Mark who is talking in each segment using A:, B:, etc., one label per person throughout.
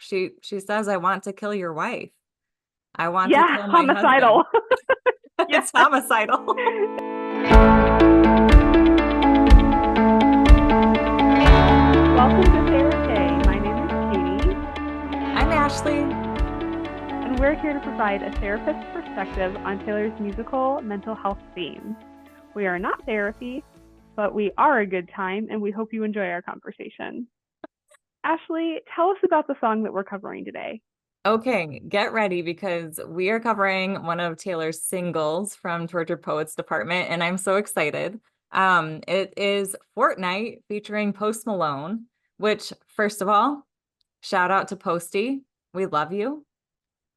A: She says, I want to kill your wife. I want to
B: Yeah,
A: kill my husband.
B: homicidal. Yeah.
A: It's homicidal.
B: Welcome to Therapy. My name is Katie,
A: I'm Ashley.
B: and we're here to provide a therapist's perspective on Taylor's musical mental health themes. We are not therapy, but we are a good time, and we hope you enjoy our conversation. Ashley, tell us about the song that we're covering today.
A: Okay, get ready because we are covering one of Taylor's singles from Tortured Poets Department, and I'm so excited. It is Fortnight featuring Post Malone, which, first of all, shout out to Posty. We love you.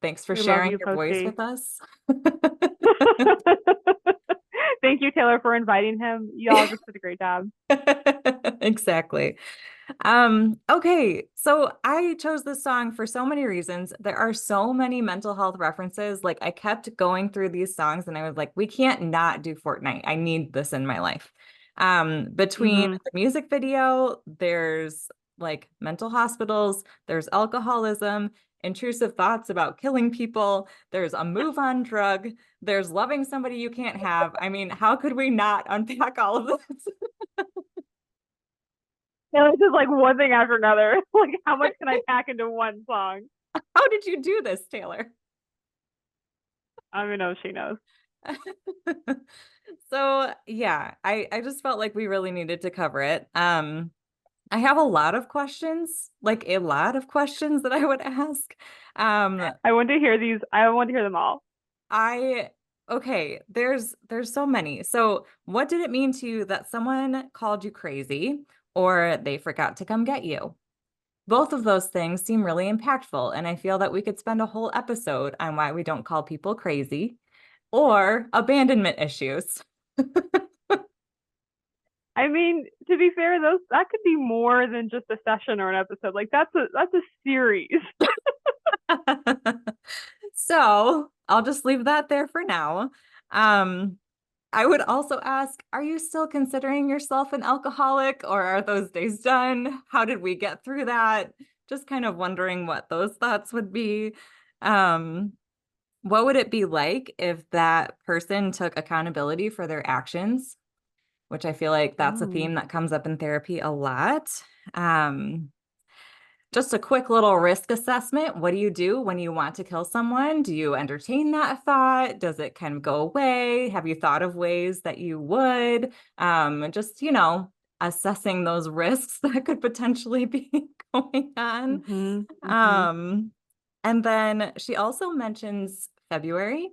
A: Thanks for
B: We love
A: sharing
B: you,
A: your voice
B: Posty.
A: with us.
B: Thank you, Taylor, for inviting him. Y'all just did a great job.
A: Exactly. Okay, so I chose this song for so many reasons. There are so many mental health references. Like I kept going through these songs and I was like, we can't not do Fortnite. I need this in my life. Between
B: Mm-hmm.
A: the music video, there's like mental hospitals, there's alcoholism, intrusive thoughts about killing people, there's a move on drug, there's loving somebody you can't have. I mean, how could we not unpack all of this?
B: Yeah, it's just like one thing after another. Like, how much can I pack into one song?
A: How did you do this, Taylor?
B: I don't even know if she knows.
A: So yeah, I just felt like we really needed to cover it. I have a lot of questions, like a lot of questions that I would ask. Um,
B: I want to hear these. I want to hear them all.
A: I okay, there's so many. So what did it mean to you that someone called you crazy or they forgot to come get you? Both of those things seem really impactful, and I feel that we could spend a whole episode on why we don't call people crazy or abandonment issues.
B: I mean, to be fair, those that could be more than just a session or an episode. Like that's a series.
A: So I'll just leave that there for now. Um, I would also ask, are you still considering yourself an alcoholic or are those days done? How did we get through that? Just kind of wondering what those thoughts would be. Um, what would it be like if that person took accountability for their actions? Which I feel like that's a
B: Ooh.
A: theme that comes up in therapy a lot. Um, just a quick little risk assessment. What do you do when you want to kill someone? Do you entertain that thought? Does it kind of go away? Have you thought of ways that you would? Just, assessing those risks that could potentially be going on.
B: Mhm. Mhm.
A: Um, and then she also mentions February.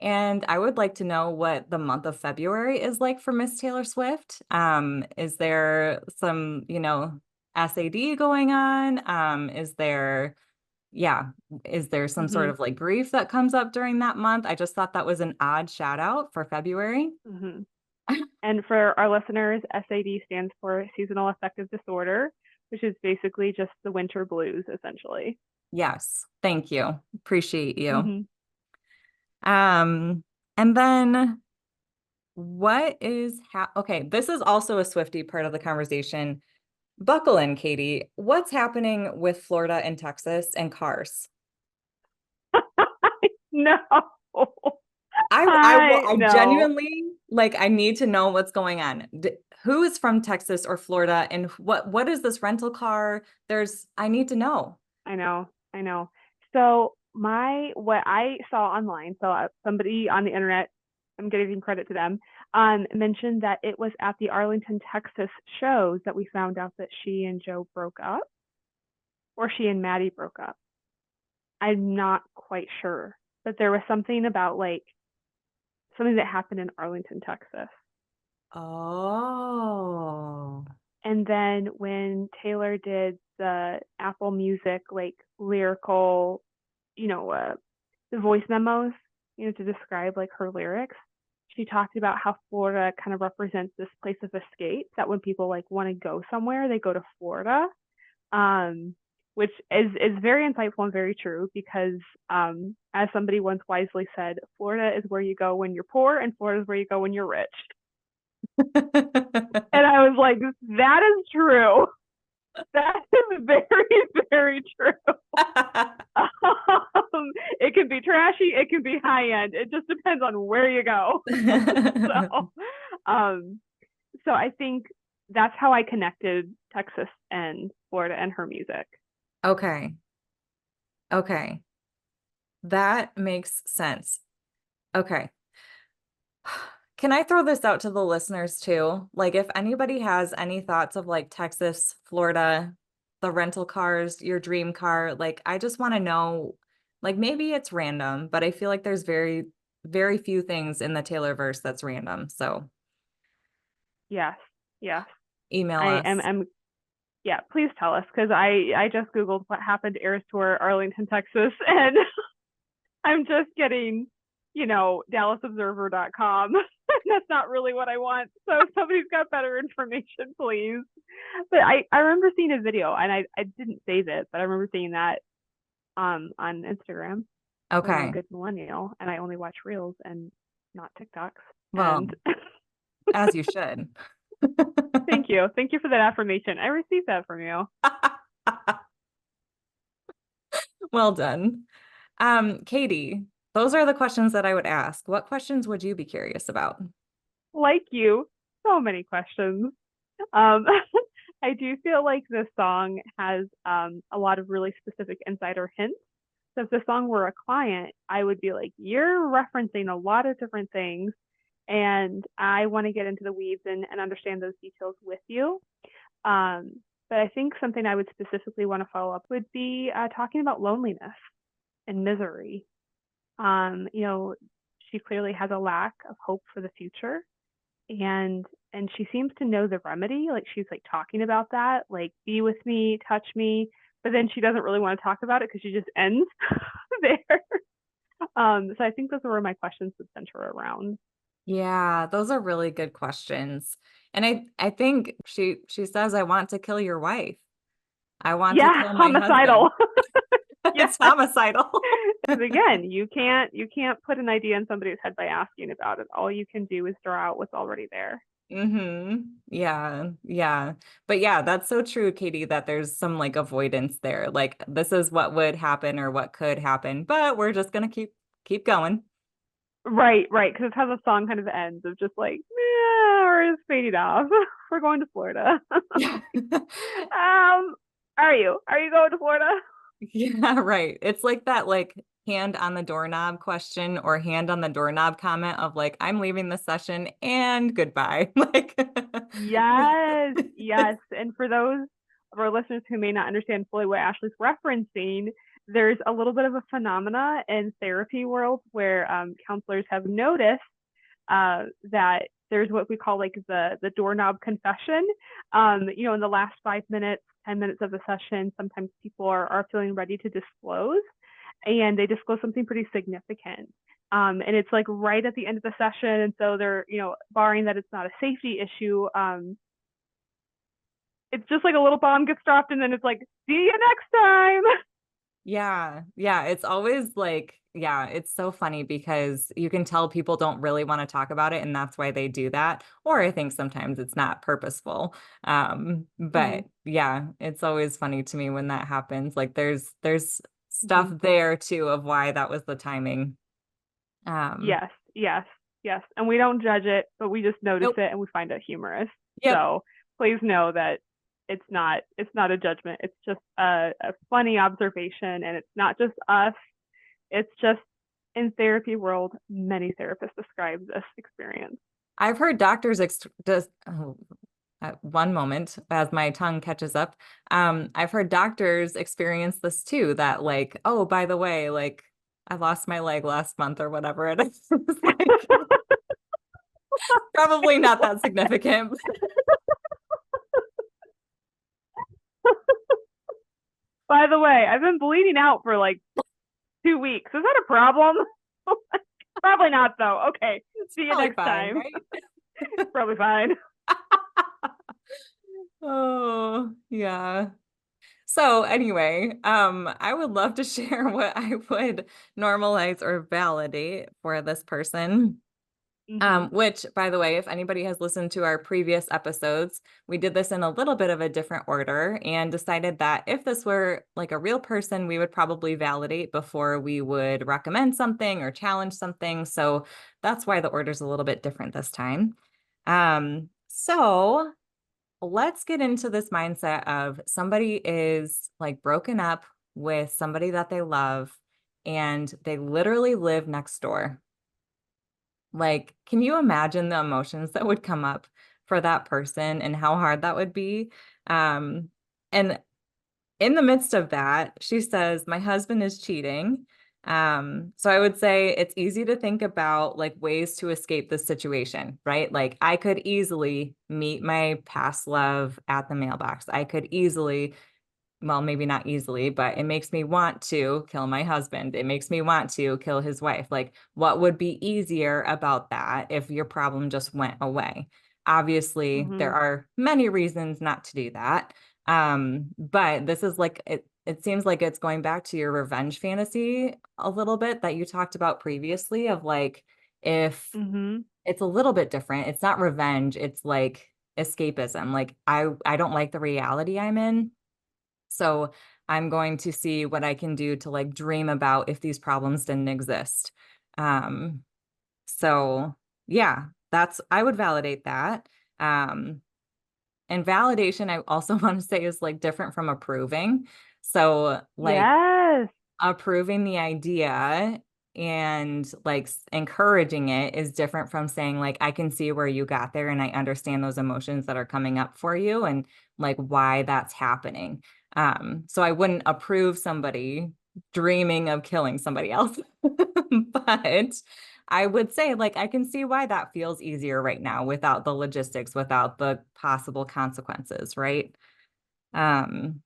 A: And I would like to know what the month of February is like for Miss Taylor Swift. Is there some, SAD going on? Yeah, is there some sort
B: Mhm.
A: of like grief that comes up during that month? I just thought that was an odd shout out for February.
B: Mhm. And for our listeners, SAD stands for seasonal affective disorder, which is basically just the winter blues, essentially.
A: Yes, thank you. Appreciate you.
B: Mhm.
A: Um, and then okay, this is also a Swifty part of the conversation. Buckle in, Katie. What's happening with Florida and Texas and cars?
B: No. I
A: I
B: no.
A: genuinely like I need to know what's going on. Who is from Texas or Florida and what is this rental car? I need to know.
B: I know. I know. So my what I saw online, so somebody on the internet, I'm giving credit to them, mentioned that it was at the Arlington, Texas shows that we found out that she and Joe broke up, or she and Maddie broke up. I'm not quite sure, but there was something about like something that happened in Arlington, Texas.
A: Oh.
B: And then when Taylor did the Apple Music like lyrical, you know, the voice memos, to describe like her lyrics, she talked about how Florida kind of represents this place of escape. That when people like want to go somewhere, they go to Florida, um, which is very insightful and very true because, as somebody once wisely said, Florida is where you go when you're poor, and Florida is where you go when you're rich. And I was like, that is true. That is very, very true. It can be trashy, it can be high end. It just depends on where you go. so, um, so I think that's how I connected Texas and Florida and her music.
A: Okay. Okay. That makes sense. Okay. Can I throw this out to the listeners too? Like, if anybody has any thoughts of like Texas, Florida, the rental cars, your dream car, like, I just want to know, like, maybe it's random, but I feel like there's very, very few things in the Taylorverse that's random. So
B: Yes, yes.
A: email
B: I am.
A: us.
B: Yeah, please tell us because I just googled what happened to Eras Tour Arlington, Texas, and I'm just getting, DallasObserver.com. That's not really what I want. So if somebody's got better information, please. But I remember seeing a video and I didn't save it, but I remember seeing that on Instagram because I'm a
A: Okay.
B: good millennial and I only watch reels and not TikToks.
A: Well,
B: And
A: as you should.
B: thank you. Thank you for that affirmation. I received that from you.
A: Well done. Katie, those are the questions that I would ask. What questions would you be curious about?
B: Like you, so many questions. Um, I do feel like this song has a lot of really specific insider hints. So if the song were a client, I would be like, you're referencing a lot of different things, and I want to get into the weeds and understand those details with you. Um, but I think something I would specifically want to follow up would be talking about loneliness and misery. You know, she clearly has a lack of hope for the future, and she seems to know the remedy. Like she's like talking about that, like be with me, touch me, but then she doesn't really want to talk about it because she just ends there. So I think those are where my questions would center around.
A: Yeah, those are really good questions. And I think she says, I want to kill your wife. I want to
B: Yeah,
A: kill my husband.
B: homicidal. Yeah,
A: It's homicidal.
B: because again, you can't put an idea in somebody's head by asking about it. All you can do is draw out what's already there.
A: Yeah, yeah. But yeah, that's so true, Katie, that there's some like avoidance there. Like this is what would happen or what could happen, but we're just gonna keep going.
B: Right, right. Because it's how the song kind of ends of just like, yeah, or it's fading off. We're going to Florida. um, are you? Are you going to Florida?
A: Yeah, right. It's like that like hand on the doorknob question or hand on the doorknob comment of like, I'm leaving the session and goodbye. Like
B: Yes, yes. And for those of our listeners who may not understand fully what Ashleigh's referencing, there's a little bit of a phenomena in therapy world where counselors have noticed that there's what we call like the doorknob confession. In the last 5 minutes, 10 minutes of the session, sometimes people are feeling ready to disclose, and they disclose something pretty significant. And it's like right at the end of the session, and so they're barring that it's not a safety issue. It's just like a little bomb gets dropped, and then it's like, see you next time.
A: yeah, yeah, it's always like, yeah, it's so funny because you can tell people don't really want to talk about it, and that's why they do that. Or I think sometimes it's not purposeful.
B: Mm-hmm.
A: But yeah, it's always funny to me when that happens. Like there's stuff
B: Mm-hmm.
A: there too of why that was the timing. Um,
B: Yes, yes, yes. And we don't judge it, but we just notice
A: nope.
B: it and we find it humorous.
A: Yep.
B: So please know that it's not a judgment. It's just a funny observation, and it's not just us. It's just in therapy world, many therapists describe this experience.
A: I've heard doctors ex does one moment as my tongue catches up. I've heard doctors experience this too, that like, oh, by the way, like I lost my leg last month or whatever it is. It's like probably not that significant.
B: By the way, I've been bleeding out for like 2 weeks. Is that a problem? Probably not, though. Okay.
A: It's
B: See you
A: probably
B: next
A: fine,
B: time.
A: right?
B: Probably fine.
A: Oh, yeah. So anyway, I would love to share what I would normalize or validate for this person.
B: Mm-hmm.
A: Which, by the way, if anybody has listened to our previous episodes, we did this in a little bit of a different order and decided that if this were like a real person, we would probably validate before we would recommend something or challenge something. So that's why the order's a little bit different this time. So let's get into this mindset of somebody is like broken up with somebody that they love and they literally live next door. Like, can you imagine the emotions that would come up for that person and how hard that would be? And in the midst of that, she says, my husband is cheating. So I would say it's easy to think about like ways to escape this situation, right? Like I could easily meet my past love at the mailbox. I could easily, well, maybe not easily, but it makes me want to kill my husband. It makes me want to kill his wife. Like, what would be easier about that if your problem just went away? Obviously,
B: Mm-hmm.
A: there are many reasons not to do that. But this is like it seems like it's going back to your revenge fantasy a little bit that you talked about previously of like if
B: Mm-hmm.
A: it's a little bit different. It's not revenge, it's like escapism. Like I don't like the reality I'm in. So I'm going to see what I can do to like dream about if these problems didn't exist. Um, so yeah, I would validate that. Um, and validation, I also want to say is like different from approving. So like
B: Yes.
A: approving the idea and like encouraging it is different from saying like I can see where you got there and I understand those emotions that are coming up for you and like why that's happening. So I wouldn't approve somebody dreaming of killing somebody else, but I would say like I can see why that feels easier right now without the logistics, without the possible consequences, right? Um,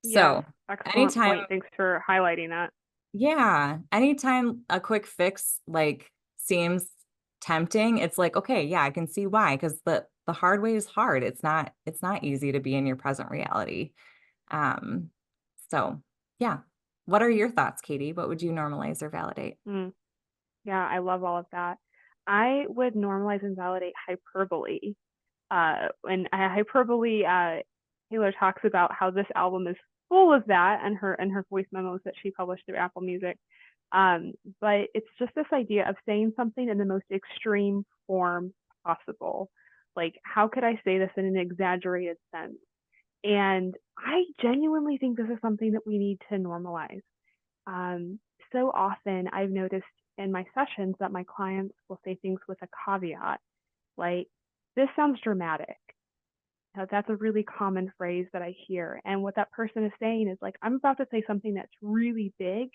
B: Yes.
A: so
B: Excellent
A: anytime
B: point. Thanks for highlighting that.
A: yeah, anytime a quick fix like seems tempting, it's like, okay, yeah, I can see why, because the hard way is hard. It's not easy to be in your present reality. Um, so yeah. What are your thoughts, Katie? What would you normalize or validate?
B: Mm. Yeah, I love all of that. I would normalize and validate hyperbole. And hyperbole, Taylor talks about how this album is full of that, and her voice memos that she published through Apple Music. But it's just this idea of saying something in the most extreme form possible. Like, how could I say this in an exaggerated sense? And I genuinely think this is something that we need to normalize. Um, so often I've noticed in my sessions that my clients will say things with a caveat, like, this sounds dramatic. Now, that's a really common phrase that I hear. And what that person is saying is like, I'm about to say something that's really big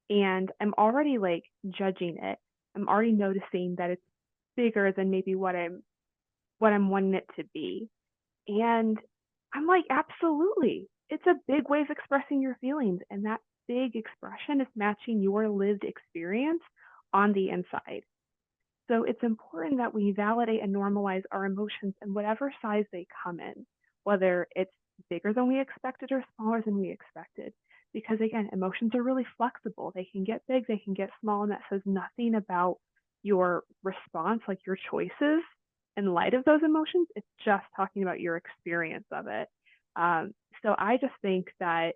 B: and I'm already like judging it. I'm already noticing that it's bigger than maybe what I'm wanting it to be. And I'm like, absolutely. It's a big way of expressing your feelings. And that big expression is matching your lived experience on the inside. So it's important that we validate and normalize our emotions in whatever size they come in, whether it's bigger than we expected or smaller than we expected. Because again, emotions are really flexible. They can get big, they can get small, and that says nothing about your response, like your choices in light of those emotions. It's just talking about your experience of it. Um, so I just think that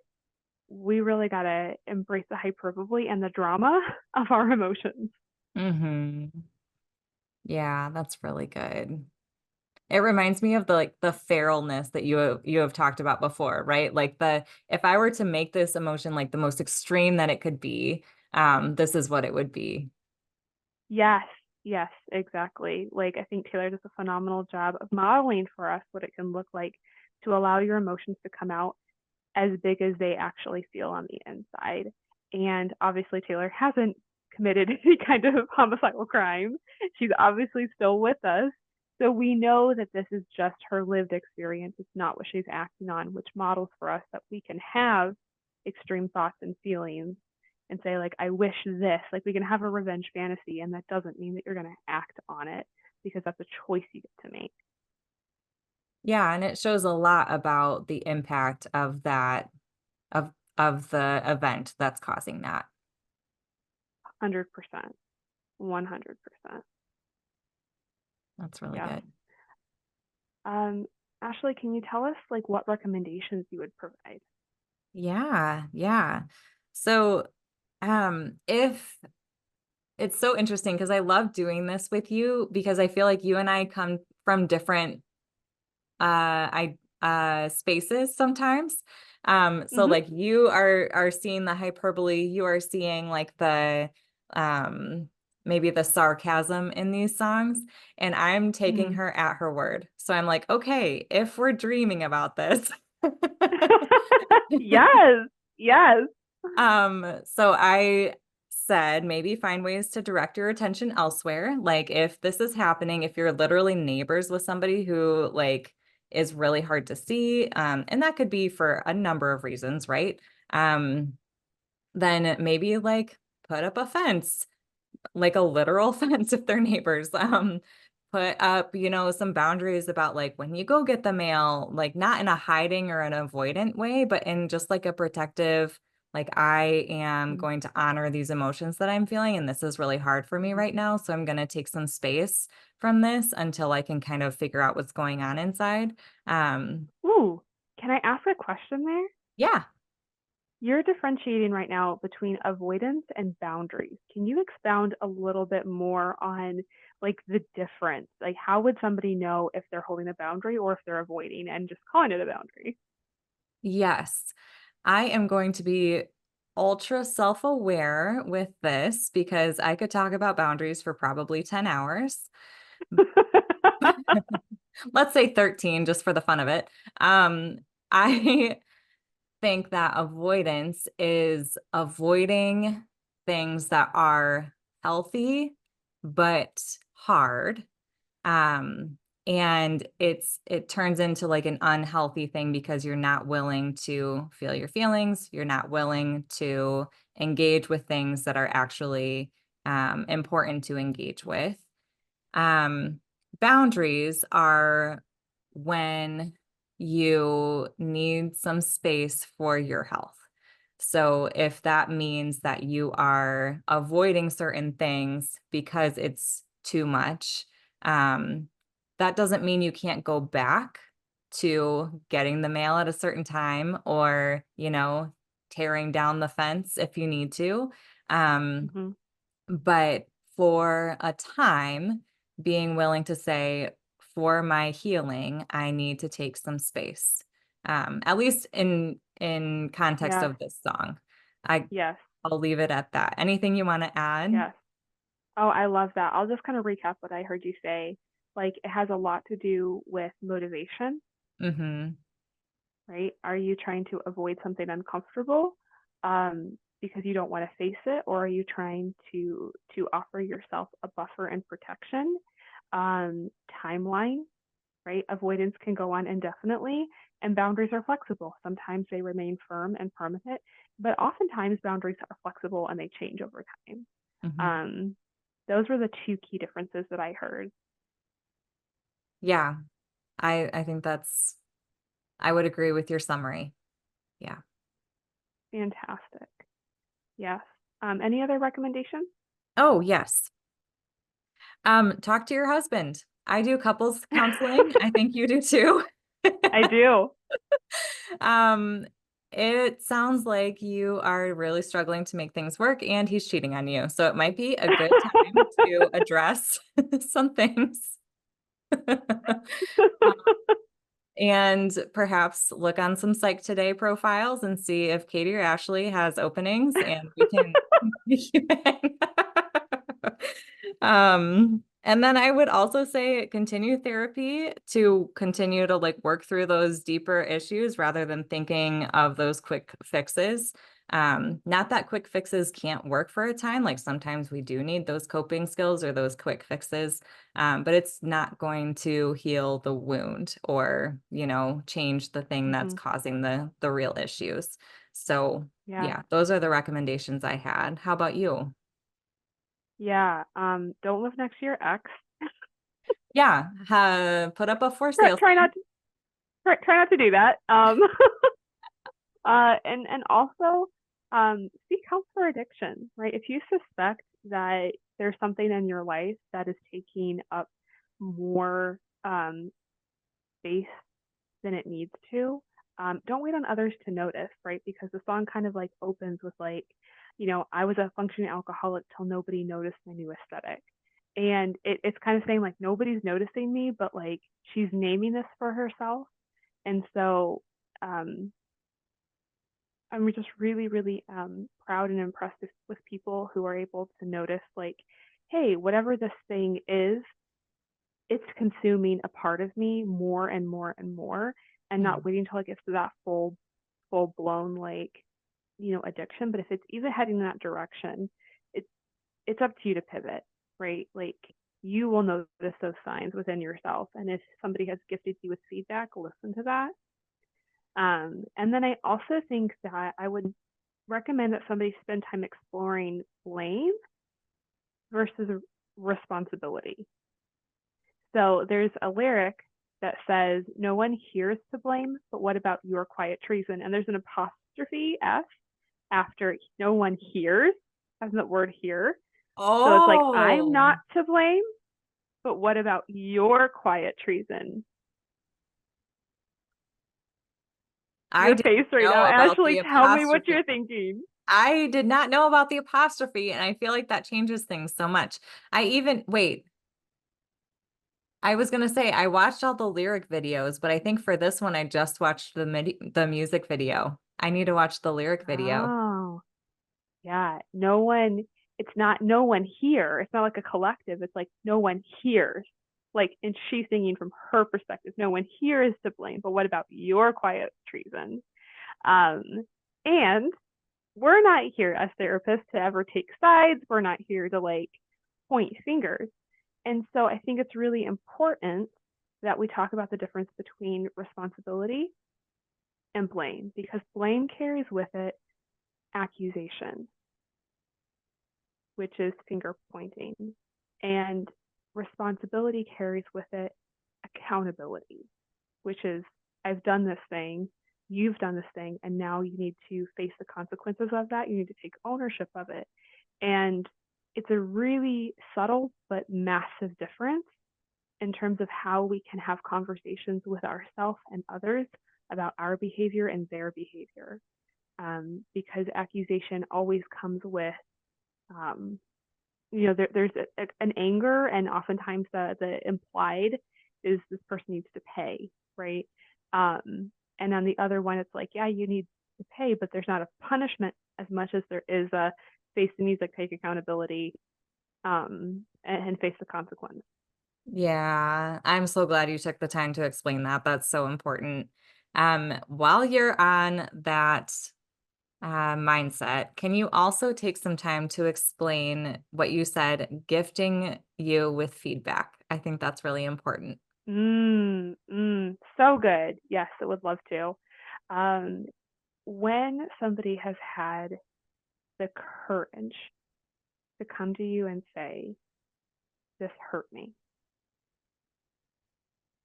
B: we really got to embrace the hyperbole and the drama of our emotions.
A: Mm-hmm. Yeah, that's really good. It reminds me of the like the feralness that you have talked about before, right? Like the if I were to make this emotion like the most extreme that it could be, this is what it would be.
B: Yes, yes, exactly. Like I think Taylor does a phenomenal job of modeling for us what it can look like to allow your emotions to come out as big as they actually feel on the inside. And obviously Taylor hasn't committed any kind of homicidal crime. She's obviously still with us. So we know that this is just her lived experience. It's not what she's acting on, which models for us that we can have extreme thoughts and feelings and say like I wish this, like we can have a revenge fantasy and that doesn't mean that you're going to act on it because that's a choice you get to make.
A: Yeah, and it shows a lot about the impact of that of the event that's causing that.
B: 100%. 100%.
A: That's really
B: Yes.
A: good.
B: Um, Ashleigh, can you tell us like what recommendations you would provide?
A: Yeah, yeah. So, if it's so interesting because I love doing this with you because I feel like you and I come from different I spaces sometimes. So
B: Mm-hmm.
A: like you are seeing the hyperbole, you are seeing like the um maybe the sarcasm in these songs, and I'm taking
B: Mm-hmm.
A: her at her word. So I'm like, okay, if we're dreaming about this.
B: Yes. Yes.
A: So I said maybe find ways to direct your attention elsewhere. Like if this is happening, if you're literally neighbors with somebody who like is really hard to see, and that could be for a number of reasons, right? Um, then maybe like put up a fence, like a literal fence if they're neighbors. Put up, some boundaries about like when you go get the mail, like not in a hiding or an avoidant way, but in just like a protective, like I am
B: Mm-hmm.
A: going to honor these emotions that I'm feeling, and this is really hard for me right now. So I'm going to take some space from this until I can kind of figure out what's going on inside. Um,
B: Ooh, can I ask a question there?
A: yeah.
B: You're differentiating right now between avoidance and boundaries. Can you expound a little bit more on like the difference? Like how would somebody know if they're holding a boundary or if they're avoiding and just calling it a boundary?
A: Yes. I am going to be ultra self-aware with this because I could talk about boundaries for probably 10 hours. Let's say 13 just for the fun of it. I think that avoidance is avoiding things that are healthy but hard. Um, and it turns into like an unhealthy thing because you're not willing to feel your feelings, you're not willing to engage with things that are actually important to engage with. Um, Boundaries are when you need some space for your health. So if that means that you are avoiding certain things because it's too much, um, that doesn't mean you can't go back to getting the mail at a certain time or, tearing down the fence if you need to. Um,
B: Hmm.
A: but for a time, being willing to say, for my healing, I need to take some space. At least in context
B: Yes,
A: of this song. I
B: yes,
A: I'll leave it at that. Anything you want to add?
B: yes. Oh, I love that. I'll just kind of recap what I heard you say. Like it has a lot to do with motivation,
A: Mm-hmm.
B: right? Are you trying to avoid something uncomfortable because you don't want to face it, or are you trying to offer yourself a buffer and protection? Timeline, right? Avoidance can go on indefinitely, and boundaries are flexible. Sometimes they remain firm and permanent, but oftentimes boundaries are flexible and they change over time.
A: Mm-hmm.
B: Um, those were the two key differences that I heard.
A: Yeah, I think I would agree with your summary. Yeah.
B: Fantastic. Yes. Any other recommendations?
A: Oh, yes. Talk to your husband. I do couples counseling. I think you do too.
B: I do.
A: Um, it sounds like you are really struggling to make things work and he's cheating on you. So it might be a good time to address some things. And perhaps look on some Psych Today profiles and see if Katie or Ashley has openings and we can and then I would also say continue therapy to continue to like work through those deeper issues rather than thinking of those quick fixes. Not that quick fixes can't work for a time, like sometimes we do need those coping skills or those quick fixes, but it's not going to heal the wound or, change the thing that's
B: Hmm.
A: causing the real issues. So
B: Yeah.
A: yeah, those are the recommendations I had. How about you?
B: Yeah. Don't live next to your ex.
A: Yeah, put up a for
B: Try,
A: sale
B: try not
A: sign.
B: to try not to do that. And also seek help for addiction, right? If you suspect that there's something in your life that is taking up more space than it needs to. Don't wait on others to notice, right? Because the song kind of like opens with like, I was a functioning alcoholic till nobody noticed my new aesthetic. And it's kind of saying like nobody's noticing me, but like she's naming this for herself. And so I'm just really, really proud and impressed with people who are able to notice like, hey, whatever this thing is, it's consuming a part of me more and more and more, and not waiting until it gets to that full blown like addiction. But if it's even heading in that direction, it's it's up to you to pivot, right? Like you will notice those signs within yourself, and if somebody has gifted you with feedback, listen to that. And then I also think that I would recommend that somebody spend time exploring blame versus responsibility. So there's a lyric that says, "No one hears to blame, but what about your quiet treason?" And there's an apostrophe S after "no one hears," as in the word "hear." So it's like, I'm
A: Oh,
B: not to blame, but what about your quiet treason?
A: I
B: Your
A: didn't
B: face right now,
A: know about
B: Ashleigh,
A: the
B: tell me what
A: apostrophe.
B: you're thinking.
A: I did not know about the apostrophe, and I feel like that changes things so much. Wait, I was gonna say I watched all the lyric videos, but I think for this one I just watched the music video. I need to watch the lyric video.
B: Oh, yeah. It's not no one here. It's not like a collective. It's like no one hears. Like, and she's singing from her perspective. No one here is to blame, but what about your quiet treason? Um, and we're not here as therapists to ever take sides. We're not here to like point fingers. And so I think it's really important that we talk about the difference between responsibility and blame, because blame carries with it accusation, which is finger pointing, and responsibility carries with it accountability, which is I've done this thing, you've done this thing, and now you need to face the consequences of that. You need to take ownership of it. And it's a really subtle but massive difference in terms of how we can have conversations with ourselves and others about our behavior and their behavior. Because accusation always comes with, um, there's an anger, and oftentimes the implied is this person needs to pay, right? And on the other one, it's like, yeah, you need to pay, but there's not a punishment as much as there is a face the music, take accountability, and face the consequence.
A: Yeah, I'm so glad you took the time to explain that. That's so important. While you're on that mindset, can you also take some time to explain what you said, gifting you with feedback? I think that's really important.
B: So good. Yes, I would love to. Um, when somebody has had the courage to come to you and say, "This hurt me,"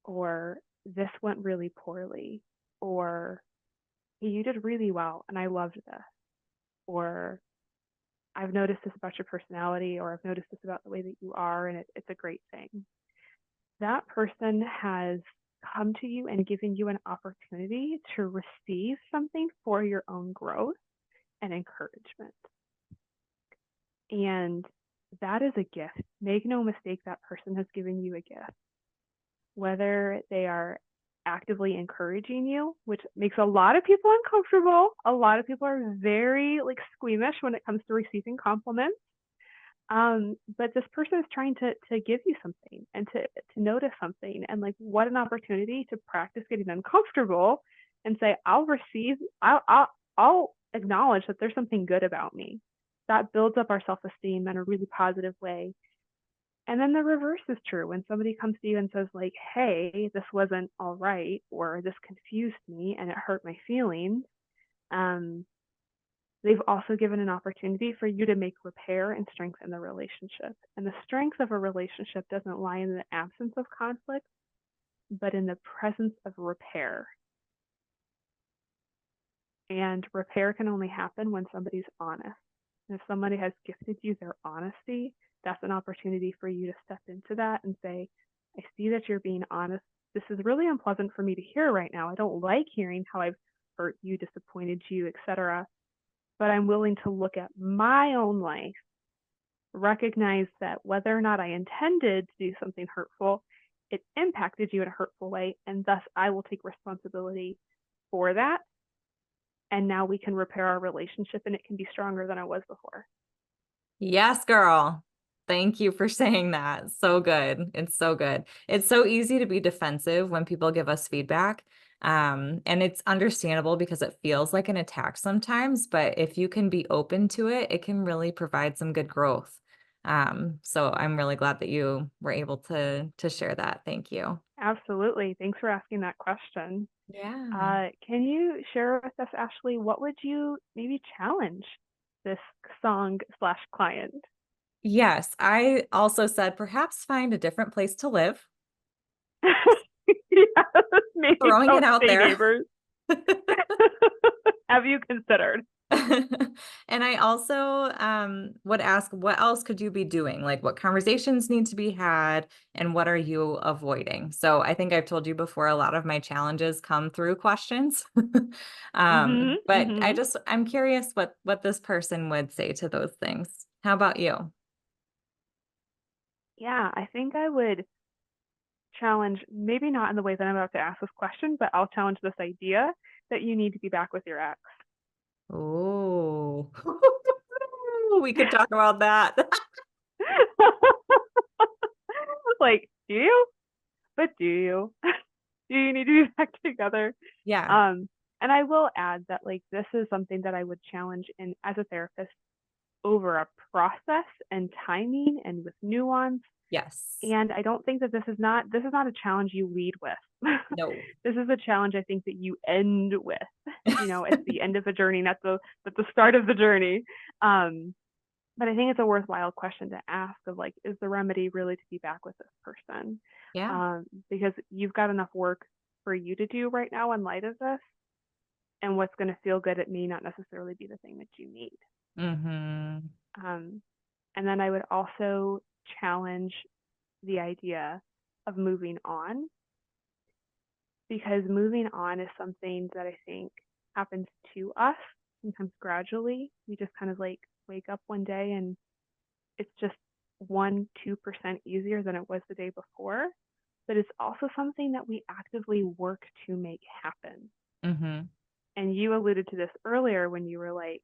B: or "This went really poorly," or "Hey, you did really well and I loved this," or "I've noticed this about your personality," or "I've noticed this about the way that you are, and it's a great thing." That person has come to you and given you an opportunity to receive something for your own growth and encouragement. And that is a gift. Make no mistake, that person has given you a gift. Whether they are actively encouraging you, which makes a lot of people uncomfortable. A lot of people are very like squeamish when it comes to receiving compliments. But this person is trying to give you something and to notice something, and like what an opportunity to practice getting uncomfortable and say, I'll acknowledge that there's something good about me. That builds up our self-esteem in a really positive way. And then the reverse is true. When somebody comes to you and says like, "Hey, this wasn't all right," or "This confused me and it hurt my feelings," um, they've also given an opportunity for you to make repair and strengthen the relationship. And the strength of a relationship doesn't lie in the absence of conflict, but in the presence of repair. And repair can only happen when somebody's honest. And if somebody has gifted you their honesty, that's an opportunity for you to step into that and say, I see that you're being honest. This is really unpleasant for me to hear right now. I don't like hearing how I've hurt you, disappointed you, etc. But I'm willing to look at my own life, recognize that whether or not I intended to do something hurtful, it impacted you in a hurtful way, and thus I will take responsibility for that. And now we can repair our relationship and it can be stronger than it was before.
A: Yes, girl. Thank you for saying that. So good. It's so good. It's so easy to be defensive when people give us feedback. And it's understandable because it feels like an attack sometimes, but if you can be open to it, it can really provide some good growth. So I'm really glad that you were able to share that. Thank you.
B: Absolutely. Thanks for asking that question.
A: Yeah.
B: Can you share with us, Ashleigh, what would you maybe challenge this song slash client?
A: Yes, I also said perhaps find a different place to live.
B: Yes, maybe
A: Throwing it
B: don't
A: out
B: stay
A: there.
B: neighbors. Have you considered?
A: And I also would ask, what else could you be doing? Like, what conversations need to be had, and what are you avoiding? So I think I've told you before, a lot of my challenges come through questions.
B: Mm-hmm.
A: But
B: Mm-hmm.
A: I'm curious what this person would say to those things. How about you?
B: Yeah, I think I would challenge, maybe not in the way that I'm about to ask this question, but I'll challenge this idea that you need to be back with your ex.
A: Oh, we could talk about that.
B: Like, do you? But do you? Do you need to be back together?
A: Yeah.
B: Um, and I will add that like this is something that I would challenge in as a therapist over a process and timing and with nuance.
A: Yes.
B: And I don't think that this is not a challenge you lead with.
A: No.
B: This is a challenge I think that you end with. It's the end of a journey, not the start of the journey. Um, but I think it's a worthwhile question to ask of like, is the remedy really to be back with this person?
A: Yeah.
B: Because you've got enough work for you to do right now in light of this, and what's going to feel good, it may not necessarily be the thing that you need.
A: Mm-hmm.
B: Um, and then I would also challenge the idea of moving on, because moving on is something that I think happens to us sometimes gradually. We just kind of like wake up one day and it's just 1-2% easier than it was the day before. But it's also something that we actively work to make happen.
A: Mm-hmm.
B: And you alluded to this earlier when you were like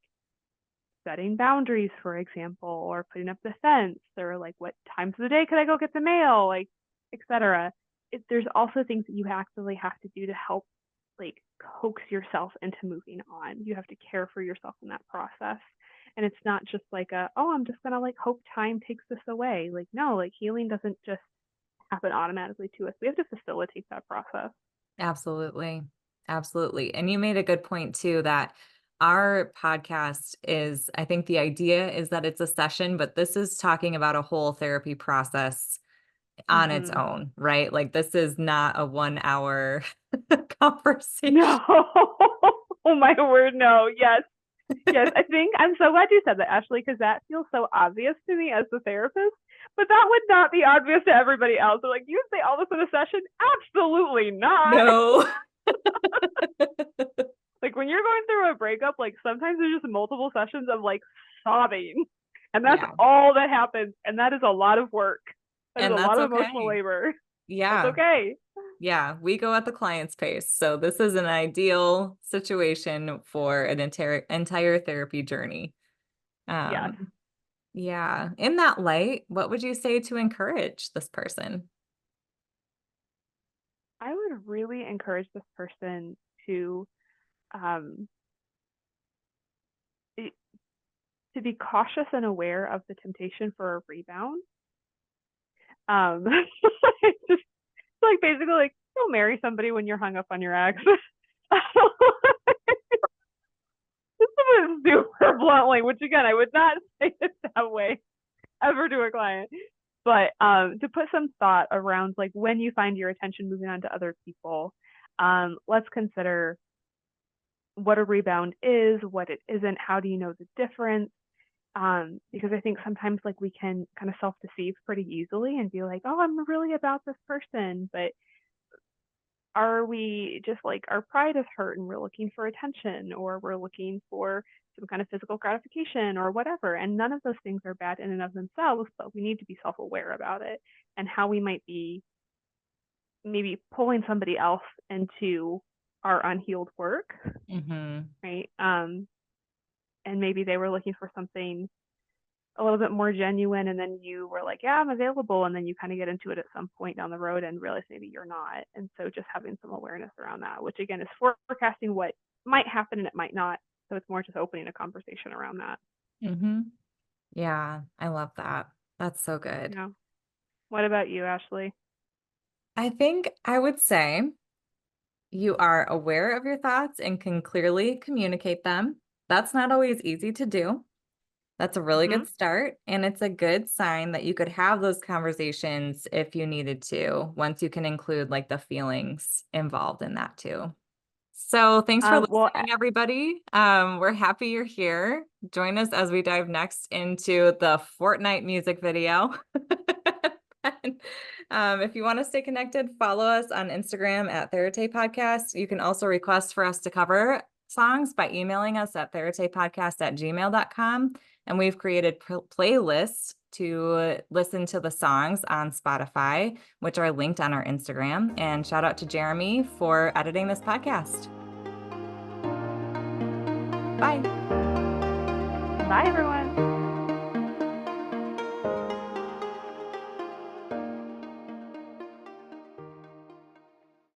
B: setting boundaries, for example, or putting up the fence, or like what times of the day could I go get the mail, like, etc. There's also things that you actively have to do to help like coax yourself into moving on. You have to care for yourself in that process. And it's not just like I'm just gonna like hope time takes this away. Like, no, like healing doesn't just happen automatically to us. We have to facilitate that process.
A: Absolutely. Absolutely. And you made a good point too that our podcast is, I think the idea is that it's a session, but this is talking about a whole therapy process on its
B: Mm-hmm.
A: own, right? Like this is not a 1 hour conversation.
B: No. Oh my word, no. Yes. Yes. I think I'm so glad you said that, Ashleigh, because that feels so obvious to me as the therapist. But that would not be obvious to everybody else. They're like, you say all this in a session? Absolutely not.
A: No.
B: Like when you're going through a breakup, like sometimes there's just multiple sessions of like sobbing. And that's
A: Yeah.
B: all that happens. And that is a lot of work. That is a
A: And
B: lot
A: that's
B: of emotional
A: okay.
B: labor. That's
A: Yeah.
B: okay.
A: Yeah. We go at the client's pace. So this is an ideal situation for an entire therapy journey.
B: Yes.
A: Um, yeah. In that light, what would you say to encourage this person?
B: I would really encourage this person to um, to be cautious and aware of the temptation for a rebound. Just like basically like don't marry somebody when you're hung up on your ex. This is super bluntly, which again I would not say it that way ever to a client. But to put some thought around like when you find your attention moving on to other people, let's consider what a rebound is, what it isn't, how do you know the difference? Because I think sometimes like we can kind of self-deceive pretty easily and be like, oh, I'm really about this person, but are we just like our pride is hurt and we're looking for attention or we're looking for some kind of physical gratification or whatever, and none of those things are bad in and of themselves, but we need to be self-aware about it and how we might be maybe pulling somebody else into our unhealed work,
A: Mm-hmm.
B: right? And maybe they were looking for something a little bit more genuine, and then you were like, yeah, I'm available, and then you kind of get into it at some point down the road and realize maybe you're not. And so just having some awareness around that, which again is forecasting what might happen and it might not. So it's more just opening a conversation around that.
A: Mm-hmm. Yeah, I love that. That's so good.
B: Yeah. What about you, Ashleigh?
A: I think I would say you are aware of your thoughts and can clearly communicate them. That's not always easy to do. That's a really
B: Mm-hmm.
A: good start. And it's a good sign that you could have those conversations if you needed to, once you can include like the feelings involved in that too. So thanks for
B: Well,
A: listening, everybody. We're happy you're here. Join us as we dive next into the Fortnight music video. And, if you want to stay connected, follow us on Instagram at Therate Podcast. You can also request for us to cover songs by emailing us at theratepodcast@gmail.com. And we've created playlists to listen to the songs on Spotify, which are linked on our Instagram. And shout out to Jeremy for editing this podcast. Bye.
B: bye, everyone.